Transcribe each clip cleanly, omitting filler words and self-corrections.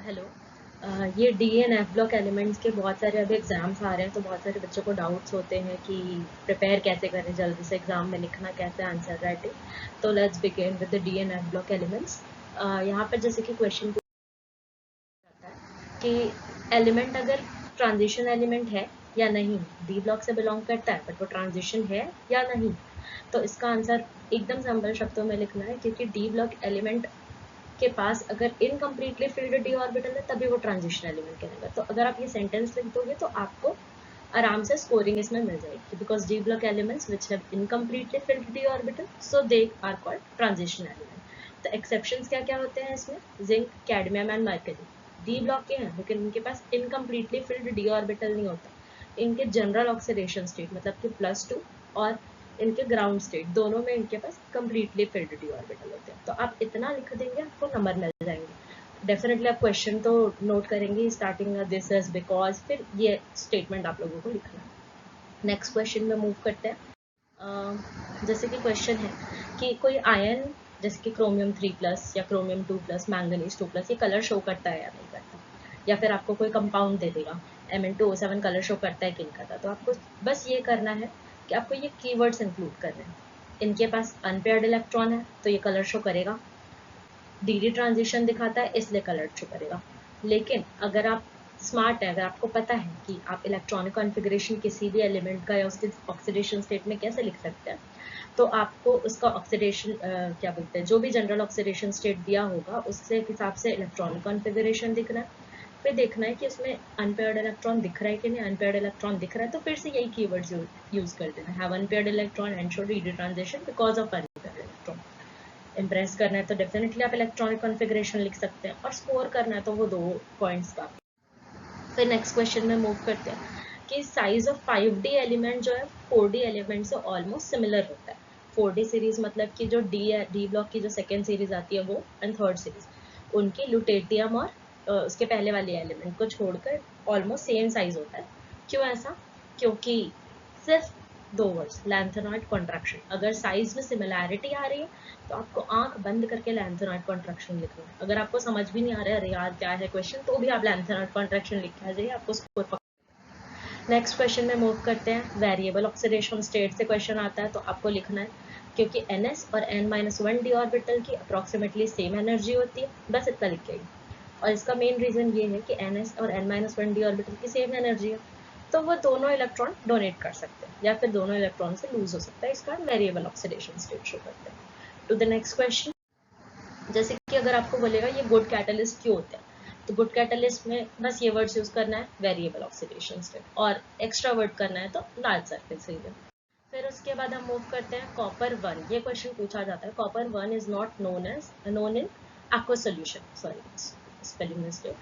Hello. ये D and F block elements के बहुत सारे अभी एग्जाम्स आ रहे हैं, तो बहुत सारे बच्चों को डाउट्स होते हैं कि प्रिपेयर कैसे करें जल्दी से एग्जाम में, लिखना कैसे, आंसर राइटिंग। तो let's begin with the D and F block elements. यहाँ पर जैसे कि क्वेश्चन आता है कि एलिमेंट अगर ट्रांजिशन एलिमेंट है या नहीं, डी ब्लॉक से बिलोंग करता है बट वो ट्रांजिशन है या नहीं। तो इसका आंसर एकदम सिंपल शब्दों में लिखना है, क्योंकि डी ब्लॉक एलिमेंट के पास अगर इनकम्प्लीटली फिल्ड डी ऑर्बिटल है तभी वो ट्रांजिशन एलिमेंट कहलाएगा। तो अगर आप ये सेंटेंस लिख दोगे तो आपको आराम से स्कोरिंग इसमें मिल जाएगी, because d block elements which have incompletely filled d orbital so they are called transition element. तो एक्सेप्शंस क्या क्या होते हैं इसमें? Zinc, cadmium and mercury d block के हैं, लेकिन इनके पास इनकम्प्लीटली फिल्ड डी ऑर्बिटल नहीं होता। इनके जनरल ऑक्सीडेशन स्टेट मतलब कि +2 और इनके ग्राउंड स्टेट दोनों में इनके पास कंप्लीटली फिल्ड डी ऑर्बिटल होते हैं। तो आप इतना लिख देंगे, आपको नंबर मिल जाएंगे। डेफिनेटली आप क्वेश्चन तो नोट करेंगे स्टार्टिंग दिस इज बिकॉज, फिर ये स्टेटमेंट आप लोगों को लिखना है। नेक्स्ट क्वेश्चन में मूव करते हैं। जैसे कि क्वेश्चन है कि कोई आयन जैसे कि क्रोमियम 3+ या क्रोमियम 2+, मैंगनीज 2+, ये कलर शो करता है या नहीं करता, या फिर आपको कोई कंपाउंड दे देगा Mn2O7 कलर शो करता है कि नहीं करता। तो आपको बस ये करना है कि आपको ये कीवर्ड्स इंक्लूड करने हैं। इनके पास अनपेयर्ड इलेक्ट्रॉन है तो ये कलर शो करेगा, डी ट्रांजिशन दिखाता है इसलिए कलर शो करेगा। लेकिन अगर आप स्मार्ट है, अगर आपको पता है कि आप इलेक्ट्रॉनिक कॉन्फ़िगरेशन किसी भी एलिमेंट का या उसके ऑक्सीडेशन स्टेट में कैसे लिख सकते हैं, तो आपको उसका ऑक्सीडेशन क्या बोलते हैं, जो भी जनरल ऑक्सीडेशन स्टेट दिया होगा उससे हिसाब से इलेक्ट्रॉनिक कॉन्फ़िगरेशन दिखना है। फिर देखना है कि उसमें अनपेयर्ड इलेक्ट्रॉन दिख रहा है कि नहीं। अनपेयर्ड इलेक्ट्रॉन दिख रहा है तो फिर से यही कीवर्ड्स यूज कर देना, have unpaired electron and show D transition because of unpaired electron. Impress करना है तो डेफिनेटली आप इलेक्ट्रॉनिक कॉन्फ़िगरेशन लिख सकते हैं, और स्कोर करना है तो वो 2 पॉइंट्स का। फिर नेक्स्ट क्वेश्चन में मूव करते हैं कि साइज ऑफ 5D एलिमेंट जो है 4D एलिमेंट से ऑलमोस्ट सिमिलर होता है। 4D सीरीज मतलब कि जो डी ब्लॉक की जो सेकेंड सीरीज आती है वो एंड थर्ड सीरीज, उनकी लुटेटियम और उसके पहले वाले एलिमेंट को छोड़कर ऑलमोस्ट सेम साइज होता है। क्यों ऐसा? क्योंकि सिर्फ 2 वर्ड्स, लैंथेनॉइड कॉन्ट्रैक्शन। अगर साइज में सिमिलैरिटी आ रही है तो आपको आंख बंद करके लैंथेनॉइड कॉन्ट्रैक्शन लिखना है। अगर आपको समझ भी नहीं आ रहा है अरे यार क्या है क्वेश्चन, तो भी आप लैंथेनॉइड कॉन्ट्रैक्शन लिख के आ जाइए, आपको स्कोर पक्का। नेक्स्ट क्वेश्चन में मूव करते हैं। वेरिएबल ऑक्सीडेशन स्टेट से क्वेश्चन आता है तो आपको लिखना है, क्योंकि NS और N-1 डी ऑर्बिटल की अप्रॉक्सीमेटली सेम एनर्जी होती है, बस इतना लिख के। और इसका मेन रीजन ये है कि NS और N-1 डी ऑर्बिटल की सेम एनर्जी है, तो वो दोनों इलेक्ट्रॉन डोनेट कर सकते हैं या फिर दोनों इलेक्ट्रॉन से लूज हो सकता है। इसका वेरिएबल ऑक्सीडेशन स्टेट शो करते हैं। टू द नेक्स्ट क्वेश्चन, जैसे कि अगर आपको बोलेगा ये गुड कैटलिस्ट क्यों होता है, तो गुड कैटलिस्ट में बस ये वर्ड्स यूज करना है, वेरिएबल ऑक्सीडेशन स्टेट, और एक्स्ट्रा वर्ड करना है तो लार्ज सर्फेस रीजन। फिर उसके बाद हम मूव करते हैं कॉपर 1। ये क्वेश्चन पूछा जाता है, copper 1 is not known in aqua solution, sorry spelling mistake,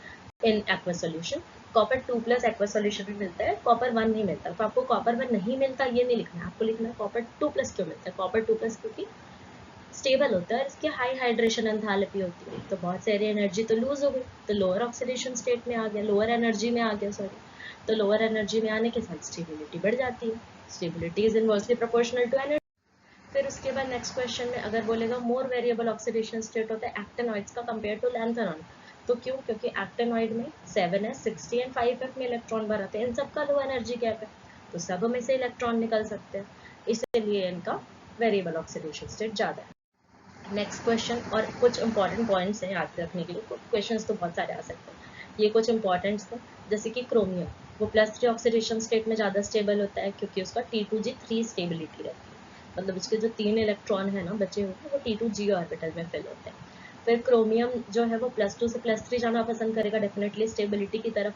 in aqua solution. Copper 2+ aqua solution में मिलता है, कॉपर 1 नहीं मिलता। तो आपको कॉपर 1 नहीं मिलता ये नहीं लिखना है, आपको लिखना है कॉपर 2+ क्यों मिलता है। कॉपर 2+ क्योंकि स्टेबल होता है और इसकी हाई हाइड्रेशन एंथैल्पी होती है, तो बहुत सारी एनर्जी तो लूज हो गई, तो लोअर ऑक्सीडेशन स्टेट में आ गया, लोअर एनर्जी में आ गया, सॉरी। तो लोअर एनर्जी में आने के साथ स्टेबिलिटी बढ़ जाती है, stability is inversely proportional to energy. फिर उसके बाद नेक्स्ट क्वेश्चन में अगर बोलेगा मोर वेरिएबल ऑक्सीडेशन स्टेट होता है एक्टिनॉइड्स का कंपेयर टू लैंथेनॉइड, तो क्यों? क्योंकि एक्टिनॉइड में 7s, 60 एंड 5f में इलेक्ट्रॉन भर आते हैं, इन सबका लो एनर्जी गैप है, तो सब में से इलेक्ट्रॉन निकल सकते हैं, इसलिए इनका वेरिएबल ऑक्सीडेशन स्टेट ज़्यादा है। नेक्स्ट क्वेश्चन, और कुछ इंपॉर्टेंट पॉइंट्स हैं याद रखने के लिए, क्वेश्चंस तो बहुत सारे आ सकते हैं, ये कुछ इंपॉर्टेंट्स थे। जैसे कि क्रोमियम वो +3 ऑक्सीडेशन स्टेट में ज़्यादा स्टेबल होता है, क्योंकि उसका T2G3 स्टेबिलिटी रहती है, मतलब उसके जो 3 इलेक्ट्रॉन है ना बचे हुए वो T2G ऑर्बिटल में फिल होते हैं। फिर क्रोमियम जो है वो +2 से +3 जाना पसंद करेगा डेफिनेटली स्टेबिलिटी की तरफ,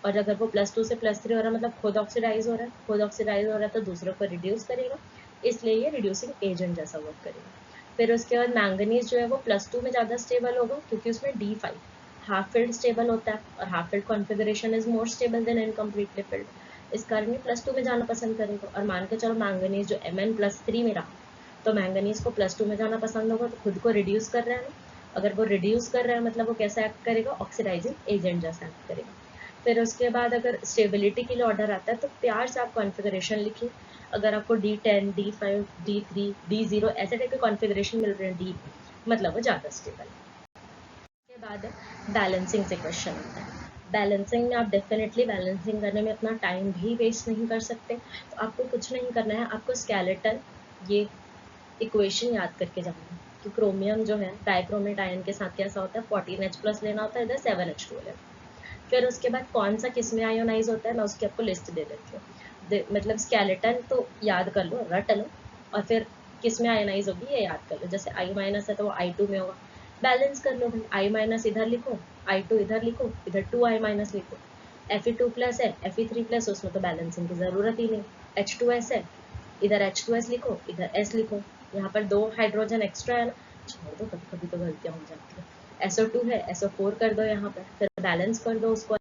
और अगर वो +2 से +3 हो रहा है मतलब खुद ऑक्सीडाइज हो रहा है, खुद ऑक्सीडाइज हो रहा है तो दूसरों को रिड्यूस करेगा, इसलिए ये रिड्यूसिंग एजेंट जैसा वर्क करेगा। फिर उसके बाद मैंगनीज जो है वो +2 में ज़्यादा स्टेबल होगा, क्योंकि उसमें D5 हाफ फिल्ड स्टेबल होता है, और half filled configuration is more stable then incompletely field, इस कारण ये +2 में जाना पसंद करेगा। और मान के चलो मैंगनीज जो Mn+3 में रहा, तो मैंगनीज को +2 में जाना पसंद होगा, तो खुद को रिड्यूस कर रहा है ना, अगर वो रिड्यूस कर रहा है मतलब वो कैसा एक्ट करेगा, ऑक्सीडाइजिंग एजेंट जैसा एक्ट करेगा। फिर उसके बाद अगर स्टेबिलिटी के लिए ऑर्डर आता है तो प्यार से आप कॉन्फ़िगरेशन लिखिए। अगर आपको D10, D5, D3, D0 ऐसे टाइप के कॉन्फ़िगरेशन मिल रहे हैं, D मतलब वो ज़्यादा स्टेबल है। के बाद बैलेंसिंग से क्वेश्चन आता है। बैलेंसिंग में आप डेफिनेटली बैलेंसिंग करने में अपना टाइम भी वेस्ट नहीं कर सकते। तो आपको कुछ नहीं करना है, आपको स्केलेटन ये इक्वेशन याद करके जाना है कि क्रोमियम जो है डाइक्रोमेट आयन के साथ कैसा होता है, 14H+ लेना होता है, इधर 7H2 लेना। फिर उसके बाद कौन सा किस में आयोनाइज होता है, मैं उसकी आपको लिस्ट दे देती हूँ। मतलब स्केलेटन तो याद कर लो, रट लो, और फिर किस में आयोनाइज होगी ये याद कर लो। जैसे I- है तो वो I2 में होगा, बैलेंस कर लो भाई, I- इधर लिखो, I2 इधर लिखो, इधर 2I- लिखो। Fe2+ है, Fe3+, उसमें तो बैलेंसिंग की ज़रूरत ही नहीं। H2S है, इधर H2S लिखो, इधर S लिखो। यहाँ पर 2 हाइड्रोजन एक्स्ट्रा है ना, छोड़ दो, कभी कभी तो गलतियाँ हो जाती है। SO2 है, SO4 कर दो यहाँ पर, फिर बैलेंस कर दो उसको।